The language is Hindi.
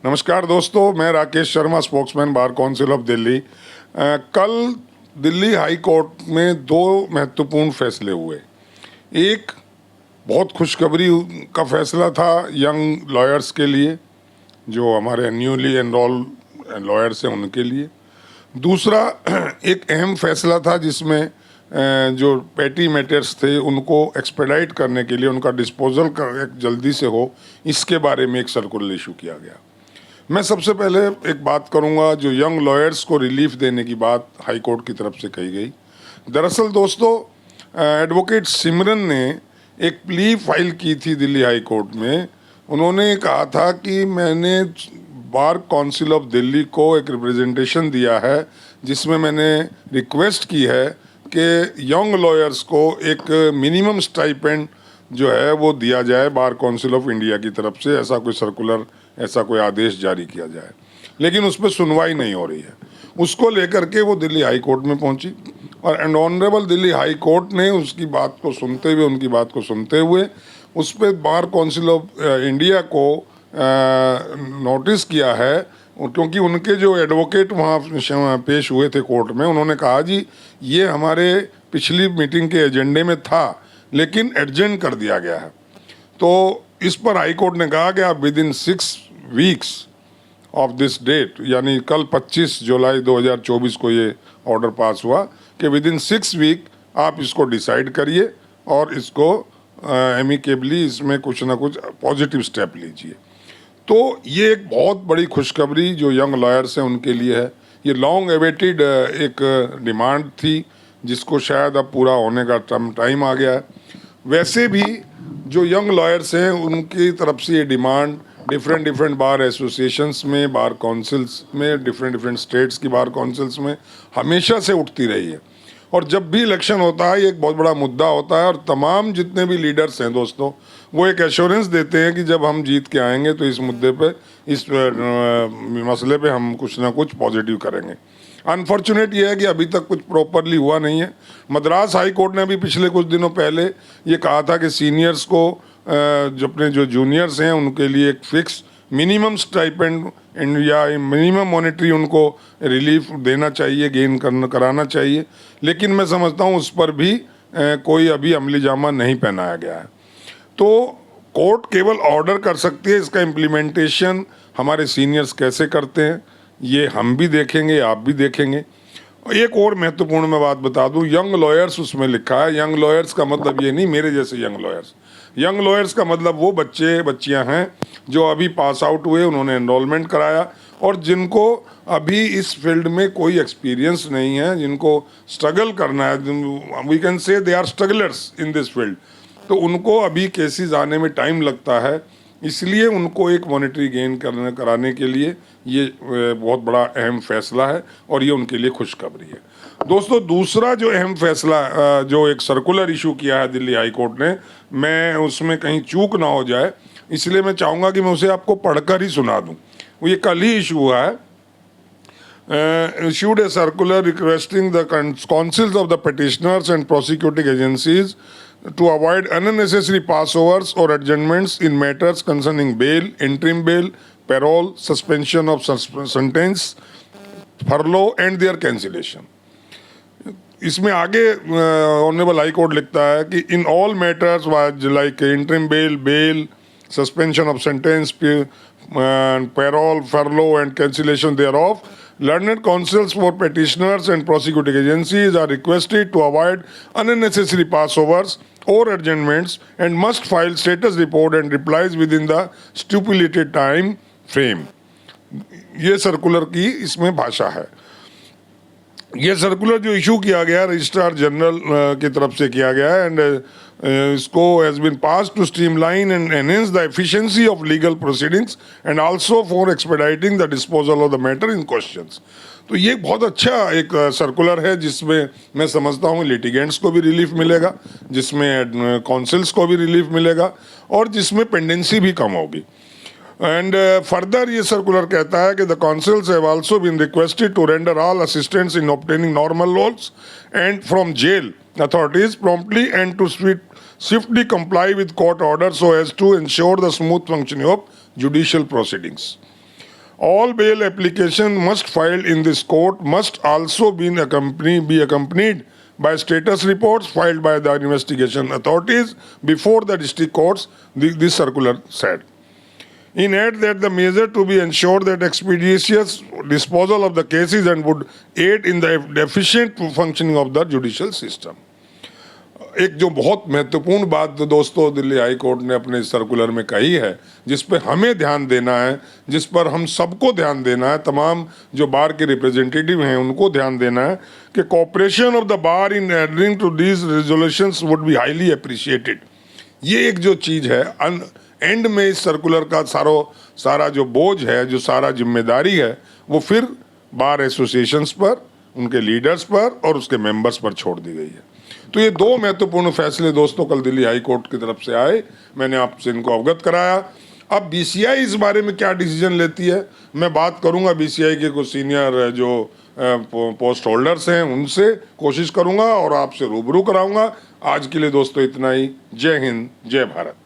नमस्कार दोस्तों, मैं Rakesh Sharma, spokesman bar council of Delhi. कल दिल्ली हाई कोर्ट में दो महत्वपूर्ण फैसले हुए। एक बहुत खुशखबरी का फैसला था यंग लॉयर्स के लिए, जो हमारे न्यूली एनरोल लॉयर्स हैं उनके लिए। दूसरा एक अहम फैसला था जिसमें जो पेटी मैटर्स थे उनको एक्सपेडाइट करने के लिए, उनका डिस्पोजल कर जल्दी से हो, इसके बारे में एक सर्कुलर इशू किया गया। मैं सबसे पहले एक बात करूंगा जो यंग लॉयर्स को रिलीफ देने की बात हाई कोर्ट की तरफ से कही गई। दरअसल दोस्तों, एडवोकेट सिमरन ने एक प्ली फाइल की थी दिल्ली हाई कोर्ट में। उन्होंने कहा था कि मैंने बार काउंसिल ऑफ दिल्ली को एक रिप्रेजेंटेशन दिया है जिसमें मैंने रिक्वेस्ट की है कि यंग लॉयर्स को एक मिनिमम स्टाइपेंड जो है वो दिया जाए बार काउंसिल ऑफ इंडिया की तरफ से। ऐसा कोई सर्कुलर, ऐसा कोई आदेश जारी किया जाए, लेकिन उस पर सुनवाई नहीं हो रही है। उसको लेकर के वो दिल्ली हाई कोर्ट में पहुंची और and honourable Delhi high court ने उसकी बात को सुनते हुए, उनकी बात को सुनते हुए उस पर बार काउंसिल ऑफ इंडिया को नोटिस किया है, क्योंकि उनके जो एडवोकेट वहाँ पेश हुए थे कोर्ट में, उन्होंने कहा जी ये हमारे पिछली मीटिंग के एजेंडे में था लेकिन एडजेंट कर दिया गया है। तो इस पर हाई कोर्ट ने कहा कि आप within 6 weeks of this date, यानी कल 25 जुलाई 2024 को ये ऑर्डर पास हुआ कि विद इन 6 वीक आप इसको डिसाइड करिए और इसको एमिकेबली इसमें कुछ ना कुछ पॉजिटिव स्टेप लीजिए। तो ये एक बहुत बड़ी खुशखबरी जो यंग लॉयर्स हैं उनके लिए है। ये लॉन्ग एवेटेड एक डिमांड थी जिसको शायद अब पूरा होने का टाइम आ गया है। वैसे भी जो यंग लॉयर्स हैं उनकी तरफ से ये डिमांड डिफरेंट बार एसोसिएशंस में, बार काउंसिल्स में, डिफरेंट स्टेट्स की बार काउंसिल्स में हमेशा से उठती रही है। और जब भी इलेक्शन होता है ये एक बहुत बड़ा मुद्दा होता है और तमाम जितने भी लीडर्स हैं दोस्तों, वो एक एश्योरेंस देते हैं कि जब हम जीत के आएंगे तो इस मुद्दे पे, इस मसले पे हम कुछ ना कुछ पॉजिटिव करेंगे। अनफॉर्चुनेट ये है कि अभी तक कुछ प्रॉपरली हुआ नहीं है। मद्रास हाई कोर्ट ने भी पिछले कुछ दिनों पहले ये कहा था कि सीनियर्स को जो अपने जो जूनियर्स हैं उनके लिए एक फिक्स मिनिमम स्टाइपेंड या मिनिमम मॉनेटरी उनको रिलीफ देना चाहिए, गेन कराना चाहिए। लेकिन मैं समझता हूँ उस पर भी कोई अभी अमली जामा नहीं पहनाया गया है। तो कोर्ट केवल ऑर्डर कर सकती है, इसका इम्प्लीमेंटेशन हमारे सीनियर्स कैसे करते हैं ये हम भी देखेंगे, आप भी देखेंगे। एक और महत्वपूर्ण मैं बात बता दूं, यंग लॉयर्स उसमें लिखा है। यंग लॉयर्स का मतलब ये नहीं मेरे जैसे यंग लॉयर्स। यंग लॉयर्स का मतलब वो बच्चे बच्चियां हैं जो अभी पास आउट हुए, उन्होंने एनरोलमेंट कराया और जिनको अभी इस फील्ड में कोई एक्सपीरियंस नहीं है, जिनको स्ट्रगल करना है। We can say they are strugglers in this field. तो उनको अभी केसेस आने में टाइम लगता है, इसलिए उनको एक मॉनेटरी गेन कराने के लिए ये बहुत बड़ा अहम फैसला है और ये उनके लिए खुशखबरी है। दोस्तों, दूसरा जो अहम फैसला जो एक सर्कुलर इशू किया है दिल्ली हाई कोर्ट ने, मैं उसमें कहीं चूक ना हो जाए इसलिए मैं चाहूँगा कि मैं उसे आपको पढ़कर ही सुना दूँ। वो ये कल ही इशू हुआ है। Issued a circular requesting the councils of the petitioners and prosecuting agencies to avoid unnecessary passovers or adjournments in matters concerning bail, interim bail, parole, suspension of sentence, furlough and their cancellation. इसमें आगे ऑनरेबल हाई कोर्ट लिखता है कि in all matters like interim bail, suspension of sentence, parole, furlough and cancellation thereof, learned counsels for petitioners and prosecuting agencies are requested to avoid unnecessary passovers or adjournments and must file status report and replies within the stipulated time frame. ये सर्कुलर की इसमें भाषा है। ये सर्कुलर जो इशू किया गया रजिस्ट्रार जनरल की तरफ से किया गया है एंड इसको has been pass to streamline and enhance the efficiency of legal proceedings and also for expediting the disposal of the matter in questions. तो ये बहुत अच्छा एक सर्कुलर है जिसमें मैं समझता हूँ लिटिगेंट्स को भी रिलीफ मिलेगा, जिसमें काउंसिल्स को भी रिलीफ मिलेगा और जिसमें पेंडेंसी भी कम होगी। एंड फर्दर ये सर्कुलर कहता है कि the counsels have also been requested to render all assistance in obtaining normal laws and from jail authorities promptly and to swiftly comply with court orders so as to ensure the smooth functioning of judicial proceedings. All bail application must filed in this court must also be accompanied by status reports filed by the investigation authorities before the district courts, this circular said. In add that the measure to be ensured that expeditious disposal of the cases and would aid in the efficient functioning of the judicial system. एक जो बहुत महत्वपूर्ण बात दोस्तों दिल्ली हाई कोर्ट ने अपने सर्कुलर में कही है, जिस पर हमें ध्यान देना है, जिस पर हम सबको ध्यान देना है, तमाम जो बार के रिप्रेजेंटेटिव हैं उनको ध्यान देना है कि cooperation of the bar in adhering to these resolutions would be highly appreciated. ये एक जो चीज़ है एंड में इस सर्कुलर का सारा जो बोझ है, जो सारा जिम्मेदारी है, वो फिर बार एसोसिएशंस पर, उनके लीडर्स पर और उसके मेंबर्स पर छोड़ दी गई है। तो ये दो महत्वपूर्ण फैसले दोस्तों कल दिल्ली हाई कोर्ट की तरफ से आए, मैंने आपसे इनको अवगत कराया। अब बीसीआई इस बारे में क्या डिसीजन लेती है, मैं बात करूंगा बीसीआई के कुछ सीनियर जो पोस्ट होल्डर्स हैं उनसे, कोशिश करूंगा और आपसे रूबरू कराऊंगा। आज के लिए दोस्तों इतना ही। जय हिंद, जय भारत।